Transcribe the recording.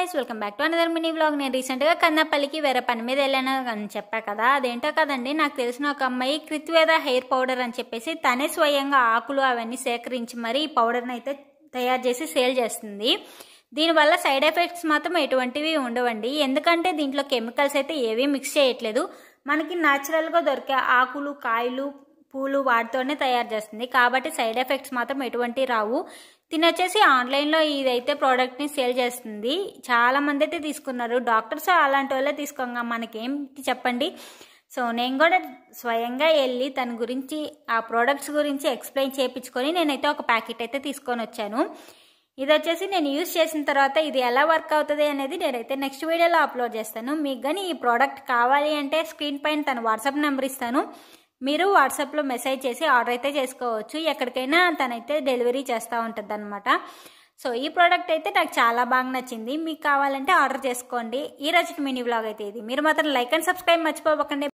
Guys welcome back to another mini vlog. నేను రీసెంట్గా కన్నపల్లికి వేరే పని మీద వెళ్ళాను అని చెప్పా కదా, అదేంటో కదండి. నాకు తెలిసిన ఒక అమ్మాయి కృత్వేద హెయిర్ పౌడర్ అని చెప్పేసి తనే స్వయంగా ఆకులు అవన్నీ సేకరించి మరి ఈ పౌడర్ని అయితే తయారు చేసి సేల్ చేస్తుంది. దీనివల్ల సైడ్ ఎఫెక్ట్స్ మాత్రం ఎటువంటివి ఉండవండి, ఎందుకంటే దీంట్లో కెమికల్స్ అయితే ఏవీ మిక్స్ చేయట్లేదు. మనకి న్యాచురల్గా దొరికే ఆకులు, కాయలు, పూలు వాటితోనే తయారు చేస్తుంది కాబట్టి సైడ్ ఎఫెక్ట్స్ మాత్రం ఎటువంటి రావు. తినొచ్చేసి ఆన్లైన్లో ఇదైతే ప్రోడక్ట్ని సేల్ చేస్తుంది. చాలామంది అయితే తీసుకున్నారు. డాక్టర్స్ అలాంటి వాళ్ళే తీసుకోగా మనకేం చెప్పండి. సో నేను కూడా స్వయంగా వెళ్ళి తన గురించి ఆ ప్రోడక్ట్స్ గురించి ఎక్స్ప్లెయిన్ చేయించుకొని నేనైతే ఒక ప్యాకెట్ అయితే తీసుకొని వచ్చాను. ఇది వచ్చేసి నేను యూజ్ చేసిన తర్వాత ఇది ఎలా వర్క్ అవుతుంది అనేది నేనైతే నెక్స్ట్ వీడియోలో అప్లోడ్ చేస్తాను. మీకు కానీ ఈ ప్రోడక్ట్ కావాలి అంటే స్క్రీన్ పైన తన వాట్సాప్ నెంబర్ ఇస్తాను, మీరు వాట్సాప్లో మెసేజ్ చేసి ఆర్డర్ అయితే చేసుకోవచ్చు. ఎక్కడికైనా తనైతే డెలివరీ చేస్తూ ఉంటుంది అనమాట. సో ఈ ప్రోడక్ట్ అయితే నాకు చాలా బాగా నచ్చింది. మీకు కావాలంటే ఆర్డర్ చేసుకోండి. ఈ రోజు మినీ వ్లాగ్ అయితే ఇది. మీరు మాత్రం లైక్ అండ్ సబ్స్క్రైబ్ మర్చిపోకండి.